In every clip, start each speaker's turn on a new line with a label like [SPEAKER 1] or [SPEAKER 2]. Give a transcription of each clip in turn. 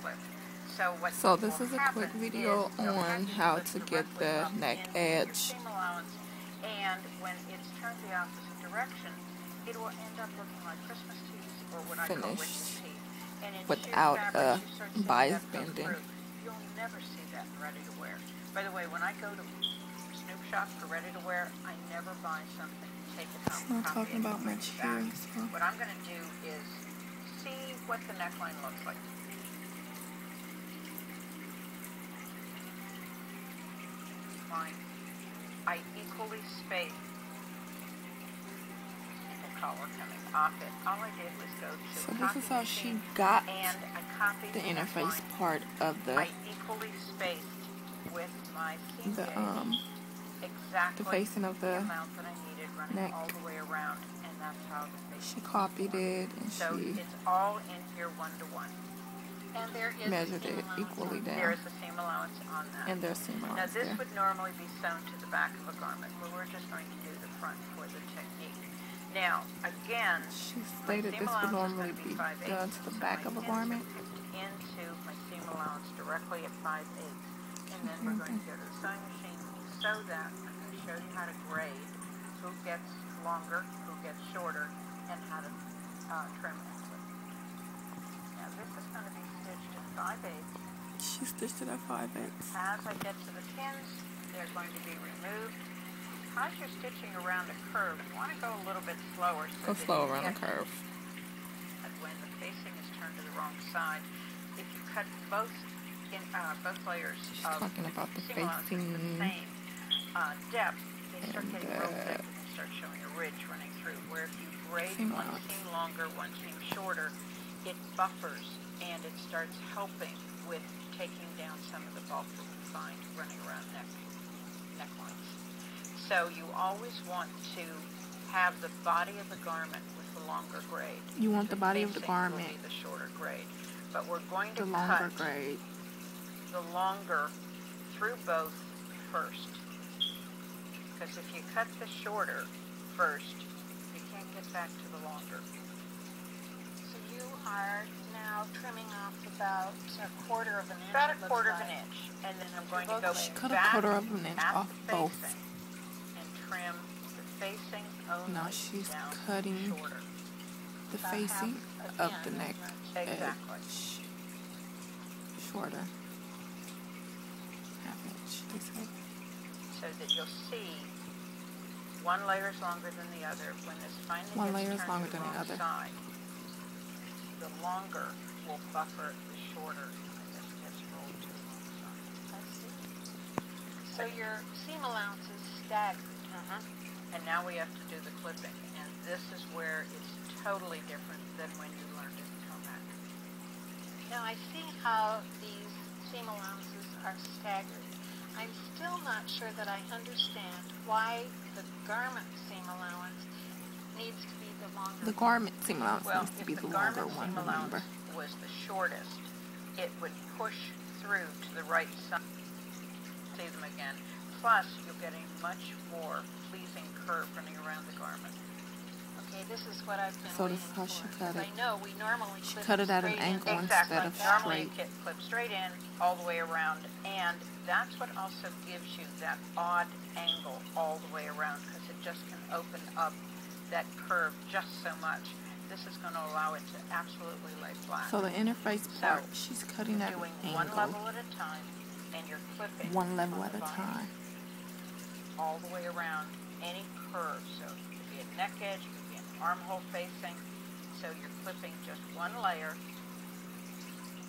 [SPEAKER 1] clip. So what
[SPEAKER 2] So this is a
[SPEAKER 1] happen
[SPEAKER 2] quick video
[SPEAKER 1] is they'll
[SPEAKER 2] on
[SPEAKER 1] have you
[SPEAKER 2] how
[SPEAKER 1] clip
[SPEAKER 2] to get
[SPEAKER 1] directly
[SPEAKER 2] the
[SPEAKER 1] up
[SPEAKER 2] neck
[SPEAKER 1] into your
[SPEAKER 2] edge
[SPEAKER 1] seam allowance, and when it's turned the opposite direction, it will end up looking like Christmas trees, or what I call witch's
[SPEAKER 2] finished
[SPEAKER 1] teeth. And in
[SPEAKER 2] without
[SPEAKER 1] sheer fabric, you start seeing
[SPEAKER 2] bias
[SPEAKER 1] that go
[SPEAKER 2] bending.
[SPEAKER 1] through. You'll never see that in ready to wear. By the way, when I go to Snoop Shop for ready to wear, I never buy something and take it home.
[SPEAKER 2] It's not talking about much here. So.
[SPEAKER 1] What I'm going to do is see what the neckline looks like. Fine. I equally space the collar coming off it. All I did was go to
[SPEAKER 2] so this is how she got
[SPEAKER 1] and I copied
[SPEAKER 2] the interface part of the
[SPEAKER 1] I equally spaced with my seam gauge exactly
[SPEAKER 2] the facing of the
[SPEAKER 1] amount that I needed running
[SPEAKER 2] neck.
[SPEAKER 1] all the way around, and that's how
[SPEAKER 2] she copied it and
[SPEAKER 1] so
[SPEAKER 2] she
[SPEAKER 1] it's all in here 1-to-1. And there is
[SPEAKER 2] measured it equally down.
[SPEAKER 1] There is a seam allowance on that.
[SPEAKER 2] And there's seam allowance.
[SPEAKER 1] Now this
[SPEAKER 2] there.
[SPEAKER 1] would normally be sewn to the back of a garment, but we're just going to do the front for the technique. Now, again,
[SPEAKER 2] she stated this would normally be done to the back of a garment.
[SPEAKER 1] Into my seam allowance directly at 5/8, and then we're going to go to the sewing machine, sew that. I'm going to show you how to grade who gets longer, who gets shorter, and how to trim it. Now this is going to be stitched at 5/8.
[SPEAKER 2] She stitched it at 5/8.
[SPEAKER 1] As I get to the pins, they're going to be removed. As you're stitching around a curve, you want to go a little bit slower. So
[SPEAKER 2] go slow around the curve.
[SPEAKER 1] And when the facing is turned to the wrong side, if you cut both layers
[SPEAKER 2] she's
[SPEAKER 1] of
[SPEAKER 2] talking about the
[SPEAKER 1] seam allowance
[SPEAKER 2] facing
[SPEAKER 1] the same depth, they start getting real thick and they start showing a ridge running through. Where if you grade one seam longer, one seam shorter, it buffers and it starts helping with taking down some of the bulk that we find running around necklines. So you always want to have the body of the garment with the longer grade.
[SPEAKER 2] You want the body of the garment
[SPEAKER 1] will be the shorter grade, but we're going to
[SPEAKER 2] the longer grade.
[SPEAKER 1] The longer through both first, because if you cut the shorter first, you can't get back to the longer.
[SPEAKER 3] So you are now trimming off about a quarter of an inch.
[SPEAKER 1] About a quarter of an inch, and then I'm going to go
[SPEAKER 2] she cut
[SPEAKER 1] back
[SPEAKER 2] a quarter of an inch off both.
[SPEAKER 1] And trim the facing only.
[SPEAKER 2] Now she's cutting
[SPEAKER 1] shorter.
[SPEAKER 2] the facing of the neck
[SPEAKER 1] exactly.
[SPEAKER 2] edge shorter. Half inch, they say.
[SPEAKER 1] So that you'll see one layer is longer than the other. When this finally
[SPEAKER 2] one
[SPEAKER 1] gets
[SPEAKER 2] layer is
[SPEAKER 1] turned
[SPEAKER 2] longer
[SPEAKER 1] to
[SPEAKER 2] than the other.
[SPEAKER 1] Side, the longer will buffer the shorter when this gets rolled to the wrong side.
[SPEAKER 3] I see. So your seam allowance is staggered.
[SPEAKER 1] And now we have to do the clipping, and this is where it's totally different than when you learned it in Tomac.
[SPEAKER 3] Now I see how these seam allowances are staggered. I'm still not sure that I understand why the garment seam allowance needs to be the longer.
[SPEAKER 2] The garment seam allowance needs to be
[SPEAKER 1] the
[SPEAKER 2] the longer
[SPEAKER 1] garment
[SPEAKER 2] one,
[SPEAKER 1] seam
[SPEAKER 2] remember.
[SPEAKER 1] allowance was the shortest, it would push through to the right side. See them again. Plus, you'll get a much more pleasing curve running around the garment.
[SPEAKER 3] Okay, this is what I've been
[SPEAKER 2] so
[SPEAKER 3] waiting
[SPEAKER 2] this is how she
[SPEAKER 3] for.
[SPEAKER 2] cut it.
[SPEAKER 3] I know we normally
[SPEAKER 2] she cut it at an angle instead of
[SPEAKER 1] Normally
[SPEAKER 2] straight.
[SPEAKER 1] it clips straight in, all the way around, and that's what also gives you that odd angle all the way around, because it just can open up that curve just so much. This is going to allow it to absolutely lay flat.
[SPEAKER 2] So the interface part, she's cutting at an angle.
[SPEAKER 1] One level at a time, and you're clipping
[SPEAKER 2] one level at a time.
[SPEAKER 1] All the way around any curve. So it could be a neck edge, it could be an armhole facing. So you're clipping just one layer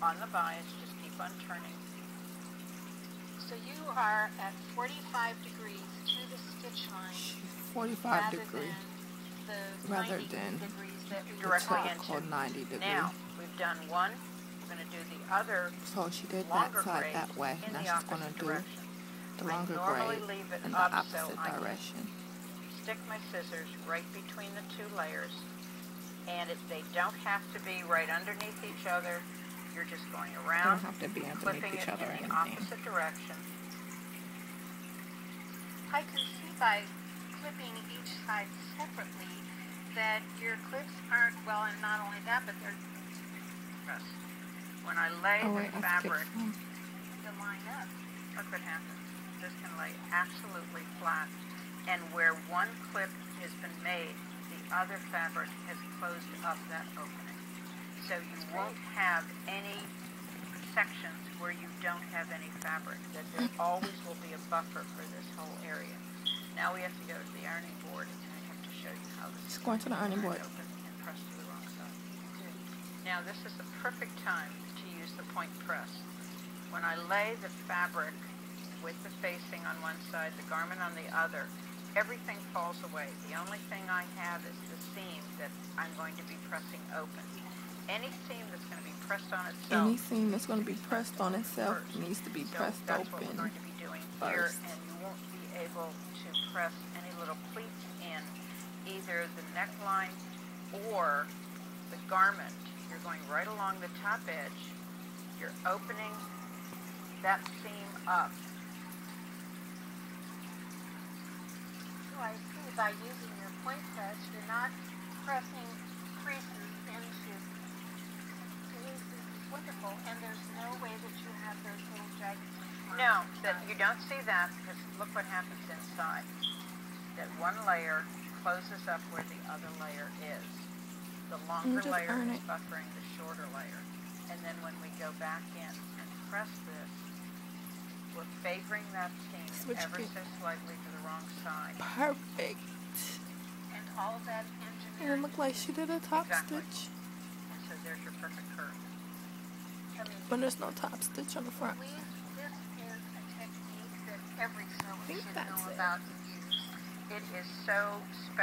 [SPEAKER 1] on the bias, just keep on turning.
[SPEAKER 3] So you are at 45 degrees to the stitch line.
[SPEAKER 2] 45 degrees.
[SPEAKER 3] Rather
[SPEAKER 2] than
[SPEAKER 3] the
[SPEAKER 1] directly
[SPEAKER 2] into 90 degrees.
[SPEAKER 1] Now, we've done one. We're going to do the other.
[SPEAKER 2] So she did that side that way. Now she's going to do the longer grade in the opposite direction.
[SPEAKER 1] Stick my scissors right between the two layers, and they don't have to be right underneath each other. You're just going around,
[SPEAKER 2] don't have to be
[SPEAKER 1] flipping
[SPEAKER 2] each
[SPEAKER 1] it
[SPEAKER 2] other
[SPEAKER 1] in the opposite direction.
[SPEAKER 3] I can see by clipping each side separately that your clips aren't, well, and not only that, but they're
[SPEAKER 1] When I lay the fabric,
[SPEAKER 3] to line up,
[SPEAKER 1] look what happens. This can lay absolutely flat. And where one clip has been made, the other fabric has closed up that opening. So you won't have any sections where you don't have any fabric. That there always will be a buffer for this whole area. Now we have to go to the ironing board, and I have to show you how this is
[SPEAKER 2] going to the ironing board.
[SPEAKER 1] Open and press to the wrong side. Now this is the perfect time to use the point press. When I lay the fabric with the facing on one side, the garment on the other, everything falls away. The only thing I have is the seam that I'm going to be pressing open. Any seam that's going to be pressed on itself.
[SPEAKER 2] Any seam that's going to be pressed on itself needs to be pressed
[SPEAKER 1] that's
[SPEAKER 2] open.
[SPEAKER 1] That's what we're going to be doing
[SPEAKER 2] first.
[SPEAKER 1] here, and you won't be able to press any little pleats in either the neckline or the garment. You're going right along the top edge. You're opening that seam up.
[SPEAKER 3] So I see by using your point press, you're not pressing creases into. This is wonderful, and there's no way that you have those little jagged marks.
[SPEAKER 1] No, that you don't see that, because look what happens inside. That one layer closes up where the other layer is. The longer layer is buffering the shorter layer. And then when we go back in and press this, we're favoring that seam ever so slightly to the wrong side.
[SPEAKER 2] Perfect.
[SPEAKER 3] And all of that engineering.
[SPEAKER 2] And it looked like she did a top stitch.
[SPEAKER 1] And so there's your perfect curve.
[SPEAKER 2] But there's no top stitch on the front.
[SPEAKER 3] This is a technique that every sewer should know about to use.
[SPEAKER 1] It is so special.